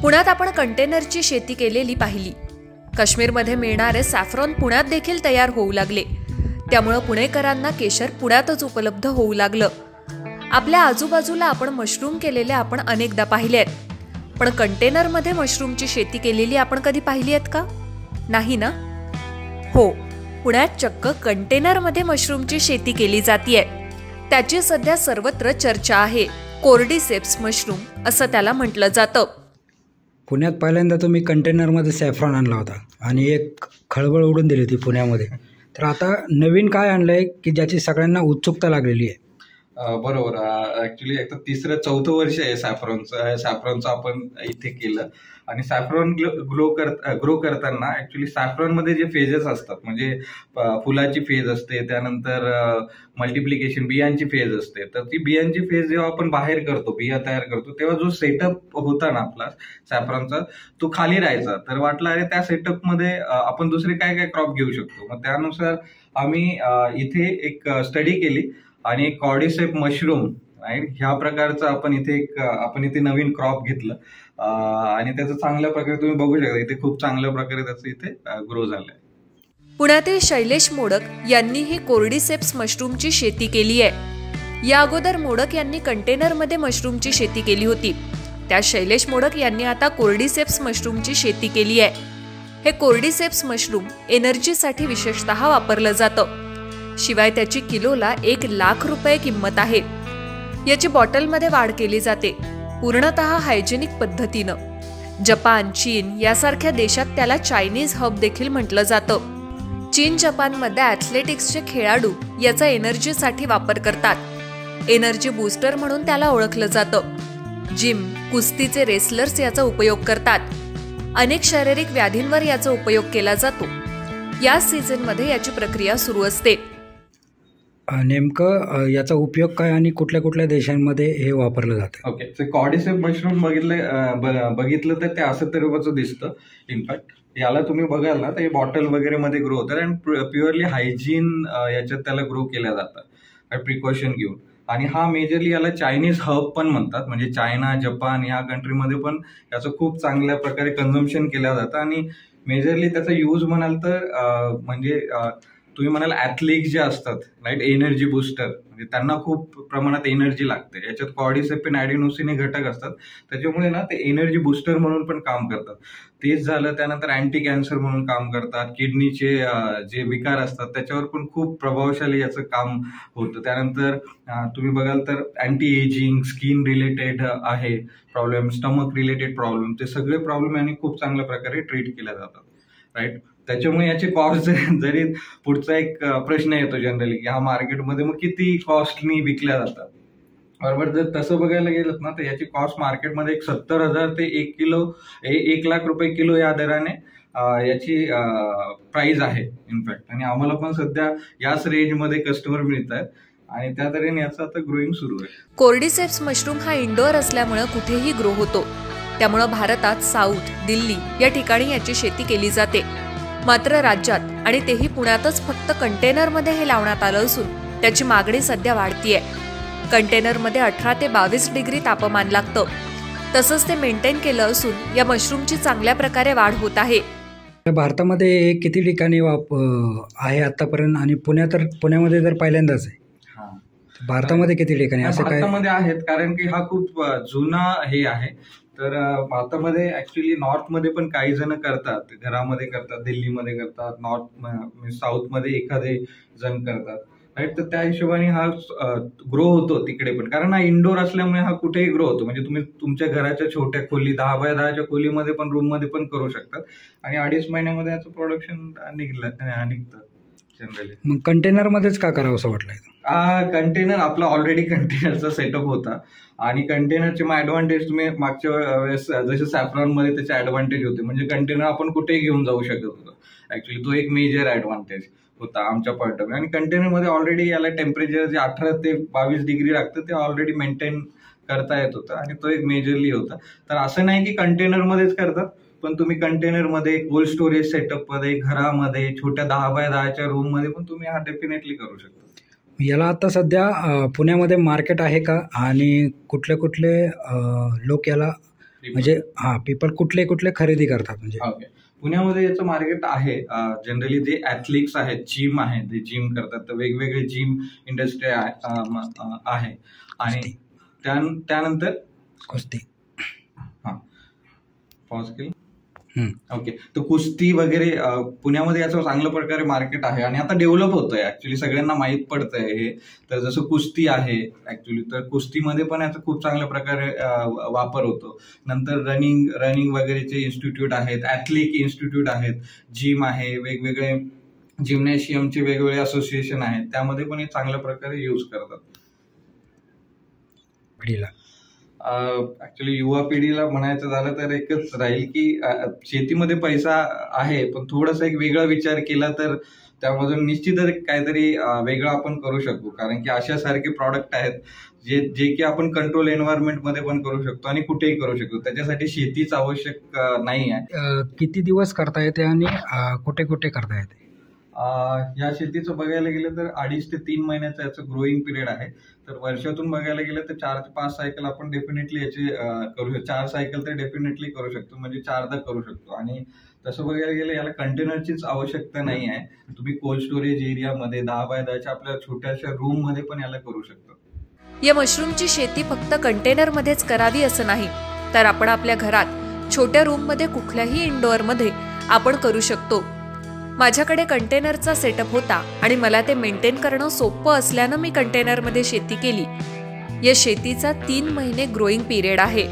पुण्यात आपण कंटेनरची शेती केलेली पाहिली. काश्मीरमध्ये मिळणारे सॅफ्रॉन पुण्यात देखील तयार होऊ लागले. त्यामुळे पुणेकरांना केशर पुण्यातच उपलब्ध होऊ लागलं. आपल्या आजूबाजूला आपण मशरूम केलेले आपण अनेकदा पाहिले आहेत, पण कंटेनरमध्ये मशरूमची शेती केलेली आपण कधी पाहिली आहेत का? नाही ना? हो, पुण्यात चक्क कंटेनरमध्ये मशरूमची शेती केली जातीये. त्याची सध्या सर्वत्र चर्चा आहे. कोर्डिसेप्स मशरूम असं त्याला म्हटलं जातं. पुण्यात पहिल्यांदा तुम्ही कंटेनरमध्ये सॅफ्रॉन आणला होता आणि एक खळबळ उडून दिली होती पुण्यामध्ये. तर आता नवीन काय आणलं आहे की ज्याची सगळ्यांना उत्सुकता लागलेली आहे? बरोबर. ॲक्च्युली एक तर तिसरं चौथं वर्ष आहे सॅफ्रॉनचं आपण इथे केलं. आणि सॅफ्रॉन ग्रो करताना ॲक्च्युली सॅफ्रॉनमध्ये जे फेजेस असतात, म्हणजे फुलाची फेज असते, त्यानंतर मल्टिप्लिकेशन बियांची फेज असते. तर ती बियांची फेज जेव्हा आपण बाहेर करतो, बिया तयार करतो, तेव्हा जो सेटअप होता ना आपला सॅफ्रॉनचा, तो खाली राहायचा. तर वाटलं अरे त्या सेटअपमध्ये आपण दुसरे काय काय क्रॉप घेऊ शकतो. मग त्यानुसार आम्ही इथे एक स्टडी केली आणि एक कॉर्डिसेप मशरूम ह्या प्रकारचं आपण इथे नवीन क्रॉप घेतलं आणि त्याचं चांगल्या प्रकारे तुम्ही बघू शकता. इथे खूप चांगल्या प्रकारे त्याचं इथे ग्रो झालंय. पुण्यातील शैलेश मोडक यांनीही कोर्डिसेप्स मशरूमची शेती केली आहे. या अगोदर मोडक यांनी कंटेनरमध्ये मशरूमची शेती केली होती. त्या शैलेश मोडक यांनी आता कोर्डिसेप्स मशरूमची शेती केली आहे. हे कोर्डिसेप्स मशरूम एनर्जीसाठी विशेषतः वापरलं जातं. शिवाय त्याची किलोला 1,00,000 रुपये किंमत आहे. याची बॉटलमध्ये वाढ केली जाते, पूर्णतः हायजेनिक पद्धतीनं. जपान, चीन यासारख्या देशात त्याला चायनीज हब देखील म्हटलं जातं. चीन, जपानमध्ये ॲथलेटिक्सचे खेळाडू याचा एनर्जीसाठी वापर करतात. एनर्जी बूस्टर म्हणून त्याला ओळखलं जातं. जिम, कुस्तीचे रेसलर्स याचा उपयोग करतात. अनेक शारीरिक व्याधींवर याचा उपयोग केला जातो. या सीझनमध्ये याची प्रक्रिया सुरू असते. नेमकं याचा उपयोग काय आणि कुठल्या कुठल्या देशांमध्ये हे वापरलं जातं? ओके, तर कॉर्डिसेप मशरूम बघितलं तर ते असं तऱ्हेचं दिसतं. इनफॅक्ट याला तुम्ही बघाल ना, तर हे बॉटल वगैरे मध्ये ग्रो होतं आणि प्युअरली हायजीन याच्यात त्याला ग्रो केल्या जातं, प्रिकॉशन घेऊन. आणि हा मेजरली याला चायनीज हब पण म्हणतात. म्हणजे चायना, जपान या कंट्रीमध्ये पण याचं खूप चांगल्या प्रकारे कन्झम्पशन केलं जातं. आणि मेजरली त्याचा यूज म्हणाल तर म्हणजे तुम्ही म्हणाल ॲथलीट जे असतात राईट, एनर्जी बुस्टर, म्हणजे त्यांना खूप प्रमाणात एनर्जी लागते. याच्यात कॉर्डिसेपिन, ॲडिनोसिन हे घटक असतात. त्याच्यामुळे ना ते एनर्जी बुस्टर म्हणून पण काम करतात. तेच झालं, त्यानंतर अँटी कॅन्सर म्हणून काम करतात. किडनीचे जे विकार असतात त्याच्यावर पण खूप प्रभावशाली याचं काम होतं. त्यानंतर तुम्ही बघाल तर अँटी एजिंग, स्किन रिलेटेड आहे प्रॉब्लेम, स्टमक रिलेटेड प्रॉब्लेम, ते सगळे प्रॉब्लेम यांनी खूप चांगल्या प्रकारे ट्रीट केल्या जातात. राईट. त्याच्यामुळे याची कॉस्ट जरी पुढचा एक प्रश्न येतो जनरली की हा मार्केटमध्ये मग किती कॉस्टनी विकल्या जातात, बरोबर. जर तसं बघायला गेलं ना तर याची कॉस्ट मार्केटमध्ये 70,000 ते 1,00,000 रुपये किलो या दराने याची प्राइस आहे इनफॅक्ट. आणि आम्हाला पण सध्या याच रेंजमध्ये कस्टमर मिळत आहेत आणि त्या तऱ्हेने याचं आता ग्रोईंग सुरू आहे. कोर्डिसेप्स मशरूम हा इंडोअर असल्यामुळे कुठेही ग्रो होतो. त्यामुळे भारतात साऊथ, दिल्ली या ठिकाणी याची शेती केली जाते. मात्र राज्यात आणि तेही पुण्यातच फक्त कंटेनरमध्ये हे लावण्यात आलं असून त्याची मागणी सध्या वाढतीये. कंटेनरमध्ये 18 ते 22 डिग्री तापमान लागतं. तसंच ते मेंटेन केलं असून या मशरूमची चांगल्या प्रकारे वाढ होत आहे. भारतामध्ये किती ठिकाणी आहे आतापर्यंत आणि पुण्यामध्ये तर पहिल्यांदाच आहे. भारतामध्ये किती ठिकाणी असं काय? भारतामध्ये आहेत, कारण की हा खूप जुना हे आहे. तर भारतामध्ये ऍक्च्युली नॉर्थमध्ये पण काही जण करतात, घरामध्ये करतात, दिल्लीमध्ये करतात, साऊथमध्ये एखादे जण करतात. राईट. तर त्या हिशोबाने हा ग्रो होतो तिकडे पण, कारण हा इंडोर असल्यामुळे हा कुठेही ग्रो होतो. म्हणजे तुम्ही तुमच्या घराच्या छोट्या खोली 10x10च्या खोलीमध्ये पण, रूममध्ये पण करू शकतात. आणि 2.5 महिन्यामध्ये याचं प्रोडक्शन निघतं जनरली. मग कंटेनरमध्येच का करावं असं वाटलं? कंटेनर आपला ऑलरेडी कंटेनरचा सेटअप होता आणि कंटेनरचे मग ऍडव्हान्टेज तुम्ही मागच्या वेळेस जसे सॅफ्रॉनमध्ये त्याचे ऍडव्हान्टेज होते. म्हणजे कंटेनर आपण कुठेही घेऊन जाऊ शकत होतो. ऍक्च्युली तो एक मेजर ऍडव्हान्टेज होता आमच्या पॉईंट ऑफ व्ह्यू. आणि कंटेनरमध्ये ऑलरेडी याला टेम्परेचर जे 18 ते 22 डिग्री लागतं ते ऑलरेडी मेंटेन करता येत होतं आणि तो एक मेजरली होता. तर असं नाही की कंटेनरमध्येच करतात, पण तुम्ही कंटेनरमध्ये, कोल्ड स्टोरेज सेटअपमध्ये, घरामध्ये, छोट्या 10x10च्या रूममध्ये पण तुम्ही हा डेफिनेटली करू शकता. याला आता सध्या पुण्यामध्ये मार्केट आहे का आणि कुठले कुठले लोक याला म्हणजे पीपल कुठले कुठले खरेदी करतात म्हणजे? ओके, पुण्यामध्ये याचं मार्केट आहे. जनरली जे ॲथलीट्स आहेत, जिम आहे, जे जिम करतात, तर वेगवेगळे जिम इंडस्ट्री आहे. आणि त्यानंतर कुस्ती. पॉज केलं. ओके, तर कुस्ती वगैरे पुण्यामध्ये याचं चांगल्या प्रकारे मार्केट आहे आणि आता डेव्हलप होतंय. ऍक्च्युली सगळ्यांना माहीत पडतंय हे. तर जसं कुस्ती आहे ऍक्च्युली, तर कुस्तीमध्ये पण याचा खूप चांगल्या प्रकारे वापर होतो. नंतर रनिंग वगैरेचे इन्स्टिट्यूट आहेत, ॲथलिक इन्स्टिट्यूट आहेत, जिम आहे, वेगवेगळे जिम्नॅशियमचे वेगवेगळे असोसिएशन आहेत, त्यामध्ये पण हे चांगल्या प्रकारे यूज करतात. ऍक्च्युली युवा पिढीला म्हणायचं झालं तर एकच राहील की शेतीमध्ये पैसा आहे, पण थोडासा एक वेगळा विचार केला तर त्यामधून निश्चितच काहीतरी वेगळं आपण करू शकू. कारण की अशा सारखे प्रॉडक्ट आहेत जे की आपण कंट्रोल एन्व्हायरमेंट मध्ये पण करू शकतो आणि कुठेही करू शकतो. त्याच्यासाठी शेतीच आवश्यक नाही आहे. किती दिवस करता येते आणि कुठे कुठे करता येते? या शेतीचं बघायला गेलं तर 2.5 ते 3 महिन्याचा याचं ग्रोईंग पिरियड आहे. तर वर्षातून बघायला गेलं तर 4 ते 5 सायकल आपण डेफिनेटली याचे करू शकतो. 4 सायकल तर डेफिनेटली करू शकतो, म्हणजे 4दा करू शकतो. आणि तसं बघायला गेलं याला कंटेनरचीच आवश्यकता नाही आहे. तुम्ही कोल्ड स्टोरेज एरियामध्ये 10 बाय 10च्या आपल्या छोट्याशा रूम मध्ये पण याला करू शकतो. या मशरूमची शेती फक्त कंटेनरमध्येच करावी असं नाही, तर आपण आपल्या घरात छोट्या रूममध्ये कुठल्याही इंडोअरमध्ये आपण करू शकतो. माझ्याकडे कंटेनरचा सेटअप होता आणि मला ते मेंटेन करणं सोपं असल्यानं मी कंटेनरमध्ये शेती केली. या शेतीचा 3 महिने ग्रोईंग पिरियड आहे.